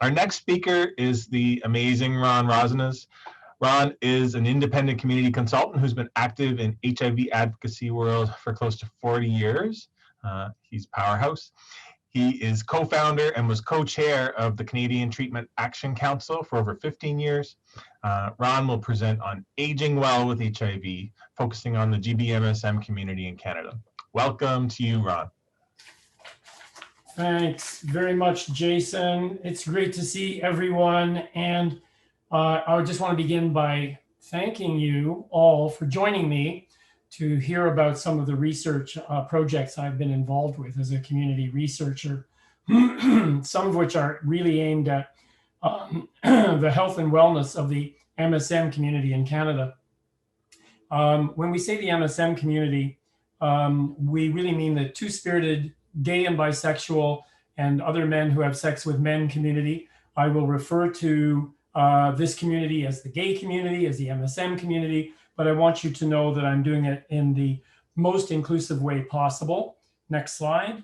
Our next speaker is the amazing Ron Rosenes. Ron is an independent community consultant who's been active in HIV advocacy world for close to 40 years. He's powerhouse. He is co-founder and was co-chair of the Canadian Treatment Action Council for over 15 years. Ron will present on aging well with HIV, focusing on the GB-MSM community in Canada. Welcome to you, Ron. Thanks very much, Jason. It's great to see everyone. And I just want to begin by thanking you all for joining me to hear about some of the research projects I've been involved with as a community researcher, some of which are really aimed at the health and wellness of the MSM community in Canada. When we say the MSM community, we really mean the two-spirited, gay and bisexual and other men who have sex with men community. I will refer to this community as the gay community, as the MSM community, but I want you to know that I'm doing it in the most inclusive way possible. Next slide.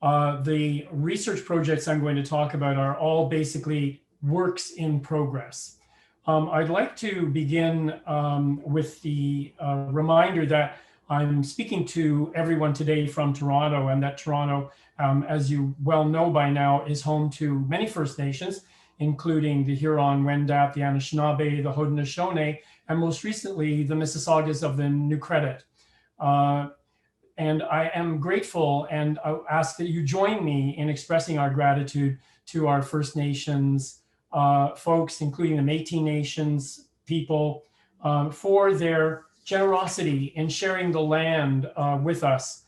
The research projects I'm going to talk about are all basically works in progress. I'd like to begin with the reminder that I'm speaking to everyone today from Toronto, and that Toronto, as you well know by now, is home to many First Nations, including the Huron, Wendat, the Anishinaabe, the Haudenosaunee, and most recently, the Mississaugas of the New Credit. And I am grateful, and I ask that you join me in expressing our gratitude to our First Nations folks, including the Métis Nations people, for their generosity in sharing the land with us.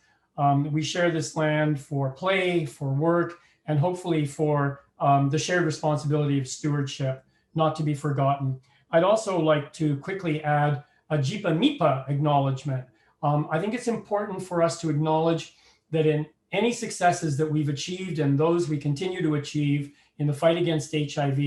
We share this land for play, for work, and hopefully for the shared responsibility of stewardship, not to be forgotten. I'd also like to quickly add a Jipa Mipa acknowledgement. I think it's important for us to acknowledge that in any successes that we've achieved and those we continue to achieve in the fight against HIV,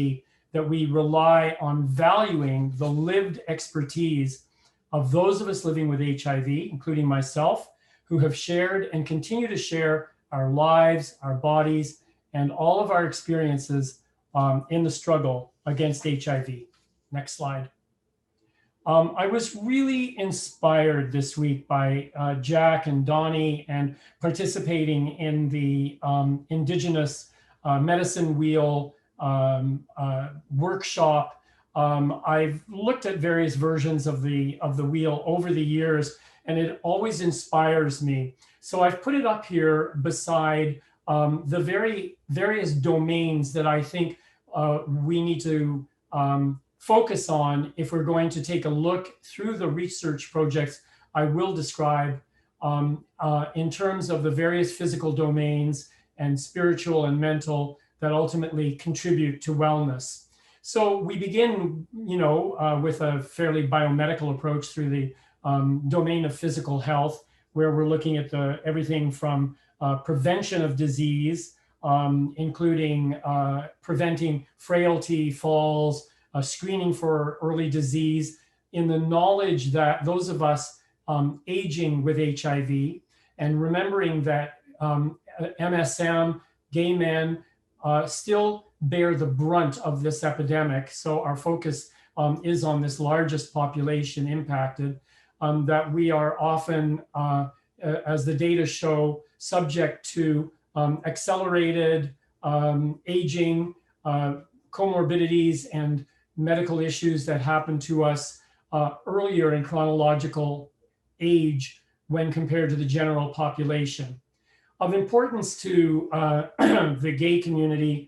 that we rely on valuing the lived expertise of those of us living with HIV, including myself, who have shared and continue to share our lives, our bodies, and all of our experiences in the struggle against HIV. Next slide. I was really inspired this week by Jack and Donnie and participating in the Indigenous Medicine Wheel workshop. I've looked at various versions of the wheel over the years, and it always inspires me. So I've put it up here beside the various domains that I think we need to focus on if we're going to take a look through the research projects I will describe in terms of the various physical domains and spiritual and mental that ultimately contribute to wellness. So we begin, with a fairly biomedical approach through the domain of physical health, where we're looking at everything from prevention of disease, including preventing frailty, falls, screening for early disease, in the knowledge that those of us aging with HIV, and remembering that MSM, gay men, still bear the brunt of this epidemic. So our focus is on this largest population impacted, that we are often, as the data show, subject to accelerated aging, comorbidities, and medical issues that happen to us earlier in chronological age when compared to the general population. Of importance to the gay community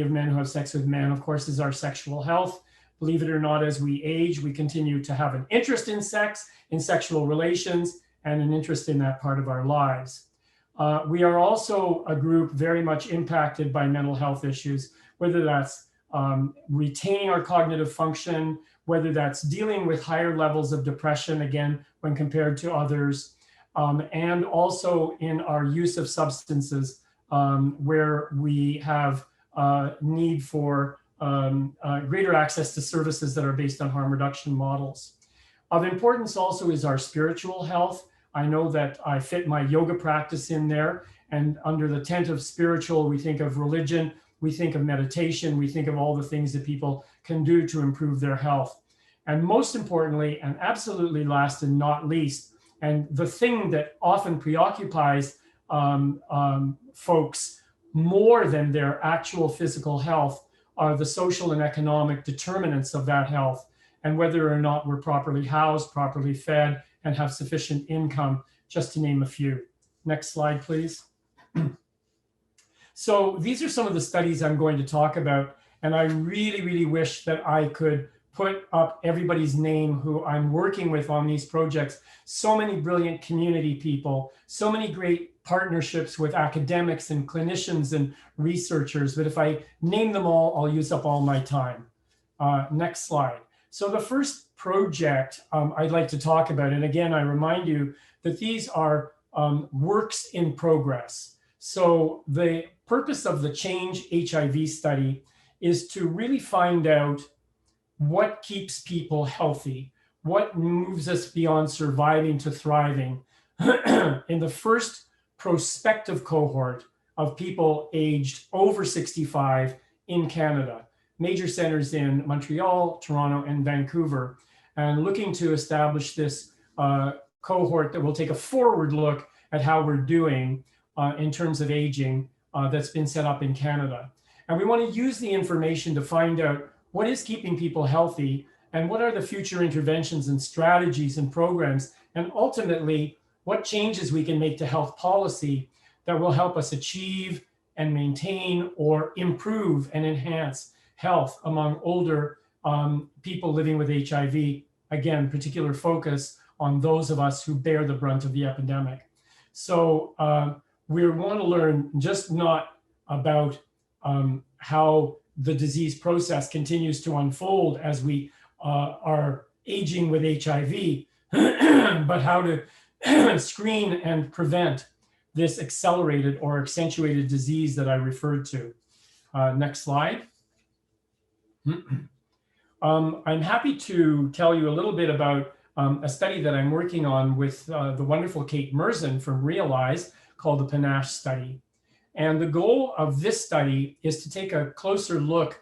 of men who have sex with men, of course, is our sexual health. Believe it or not, as we age, we continue to have an interest in sex, in sexual relations, and an interest in that part of our lives. We are also a group very much impacted by mental health issues, whether that's retaining our cognitive function, whether that's dealing with higher levels of depression, again, when compared to others, and also in our use of substances, where we have need for greater access to services that are based on harm reduction models. Of importance also is our spiritual health. I know that I fit my yoga practice in there, and under the tent of spiritual, we think of religion, we think of meditation, we think of all the things that people can do to improve their health. And most importantly, and absolutely last and not least, and the thing that often preoccupies folks more than their actual physical health are the social and economic determinants of that health, and whether or not we're properly housed, properly fed, and have sufficient income, just to name a few. Next slide, please. So these are some of the studies I'm going to talk about, and I really, really wish that I could put up everybody's name who I'm working with on these projects. So many brilliant community people, so many great partnerships with academics and clinicians and researchers, but if I name them all, I'll use up all my time. Next slide. So the first project I'd like to talk about, and again, I remind you that these are works in progress. So the purpose of the Change HIV study is to really find out what keeps people healthy, what moves us beyond surviving to thriving. In the first prospective cohort of people aged over 65 in Canada, major centers in Montreal, Toronto, and Vancouver, and looking to establish this cohort that will take a forward look at how we're doing in terms of aging that's been set up in Canada. And we want to use the information to find out what is keeping people healthy and what are the future interventions and strategies and programs, and ultimately what changes we can make to health policy that will help us achieve and maintain or improve and enhance health among older people living with HIV. Again, particular focus on those of us who bear the brunt of the epidemic. So we want to learn just not about how the disease process continues to unfold as we are aging with HIV, but how to screen and prevent this accelerated or accentuated disease that I referred to. Next slide. I'm happy to tell you a little bit about a study that I'm working on with the wonderful Kate Merzen from Realize called the Panache study. And the goal of this study is to take a closer look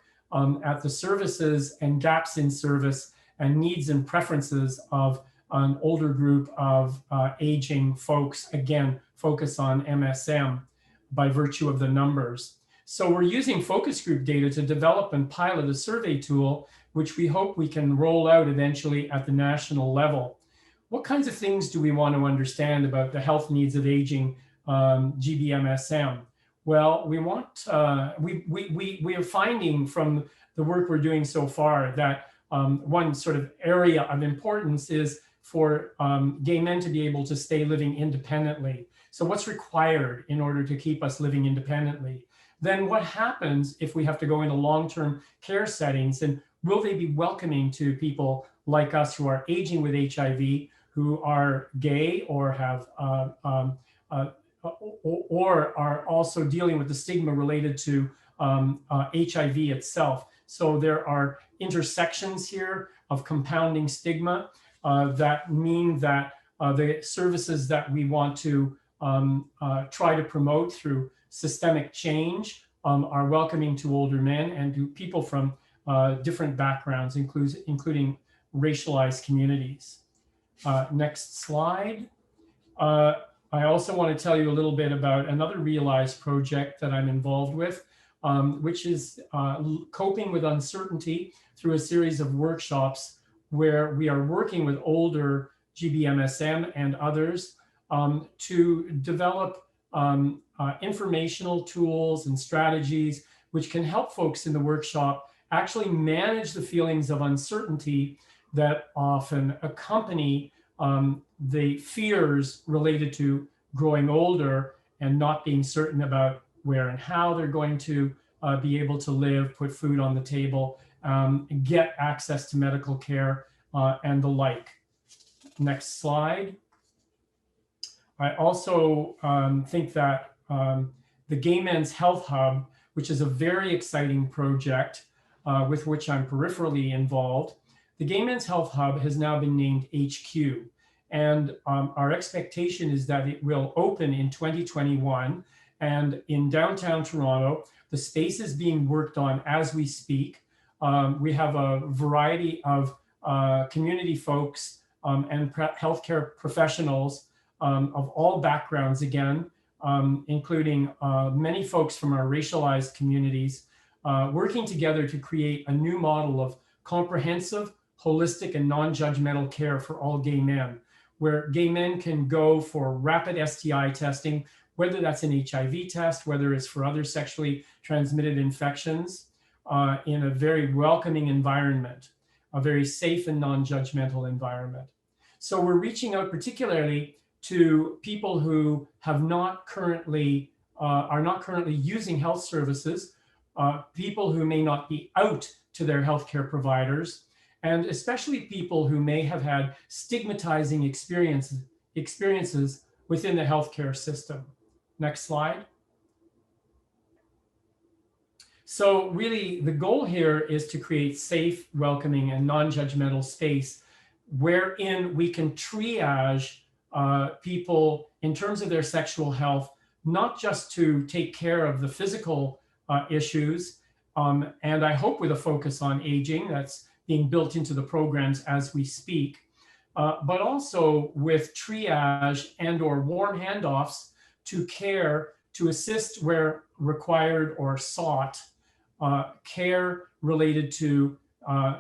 at the services and gaps in service and needs and preferences of an older group of aging folks, again, focus on MSM by virtue of the numbers. So we're using focus group data to develop and pilot a survey tool, which we hope we can roll out eventually at the national level. What kinds of things do we want to understand about the health needs of aging GBMSM? Well, we are finding from the work we're doing so far that one sort of area of importance is for gay men to be able to stay living independently. So what's required in order to keep us living independently? Then what happens if we have to go into long-term care settings, and will they be welcoming to people like us who are aging with HIV, who are gay or have or are also dealing with the stigma related to HIV itself. So there are intersections here of compounding stigma that mean that the services that we want to try to promote through systemic change are welcoming to older men and to people from different backgrounds, including racialized communities. Next slide. I also want to tell you a little bit about another Realize project that I'm involved with, which is coping with uncertainty through a series of workshops where we are working with older GBMSM and others to develop informational tools and strategies which can help folks in the workshop actually manage the feelings of uncertainty that often accompany the fears related to growing older and not being certain about where and how they're going to be able to live, put food on the table, get access to medical care, and the like. Next slide. I also think that the Gay Men's Health Hub, which is a very exciting project with which I'm peripherally involved, the Gay Men's Health Hub has now been named HQ. And our expectation is that it will open in 2021. And in downtown Toronto, The space is being worked on as we speak. We have a variety of community folks and healthcare professionals of all backgrounds, again, including many folks from our racialized communities, working together to create a new model of comprehensive, holistic, and non-judgmental care for all gay men, where gay men can go for rapid STI testing, whether that's an HIV test, whether it's for other sexually transmitted infections, in a very welcoming environment, a very safe and non-judgmental environment. So we're reaching out particularly to people who have not currently, are not currently using health services, people who may not be out to their healthcare providers, and especially people who may have had stigmatizing experiences within the healthcare system. Next slide. So really the goal here is to create safe, welcoming, and non-judgmental space wherein we can triage people in terms of their sexual health, not just to take care of the physical issues, and I hope with a focus on aging that's being built into the programs as we speak, but also with triage and or warm handoffs to care to assist where required or sought, care related to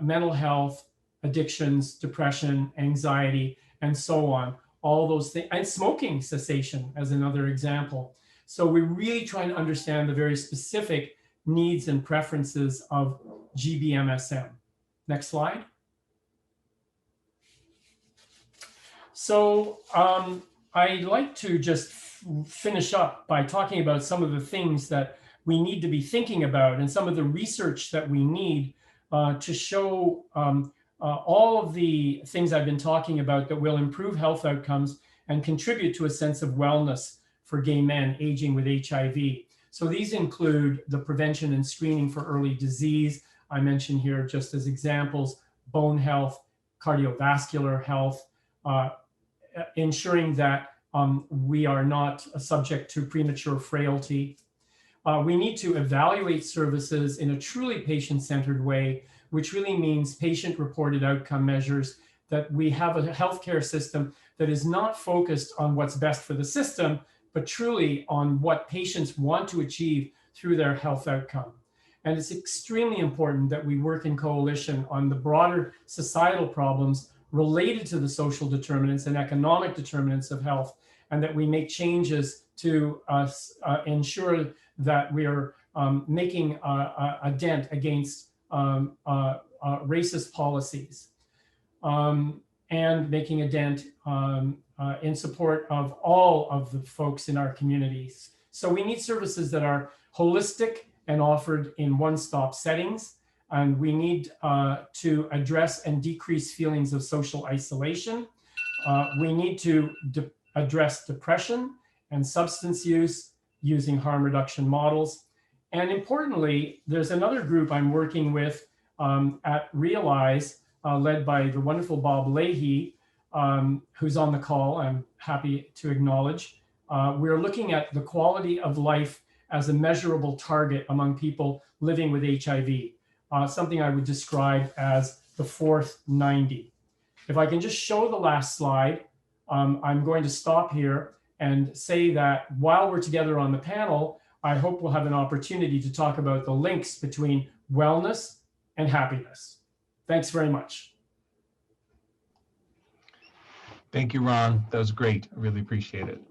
mental health, addictions, depression, anxiety, and so on. All those things, and smoking cessation as another example. So we're really trying to understand the very specific needs and preferences of GBMSM. Next slide. So I'd like to just finish up by talking about some of the things that we need to be thinking about and some of the research that we need to show all of the things I've been talking about that will improve health outcomes and contribute to a sense of wellness for gay men aging with HIV. So these include the prevention and screening for early disease. I mentioned here just as examples, bone health, cardiovascular health, ensuring that we are not subject to premature frailty. We need to evaluate services in a truly patient-centered way, which really means patient-reported outcome measures, that we have a healthcare system that is not focused on what's best for the system, but truly on what patients want to achieve through their health outcome. And it's extremely important that we work in coalition on the broader societal problems related to the social determinants and economic determinants of health, and that we make changes to ensure that we are making a dent against racist policies and making a dent in support of all of the folks in our communities. So we need services that are holistic and offered in one-stop settings. And we need to address and decrease feelings of social isolation. We need to address depression and substance use using harm reduction models. And importantly, there's another group I'm working with at Realize, led by the wonderful Bob Leahy, who's on the call, I'm happy to acknowledge. We're looking at the quality of life as a measurable target among people living with HIV, something I would describe as the fourth 90. If I can just show the last slide, I'm going to stop here and say that while we're together on the panel, I hope we'll have an opportunity to talk about the links between wellness and happiness. Thanks very much. Thank you, Ron. That was great. I really appreciate it.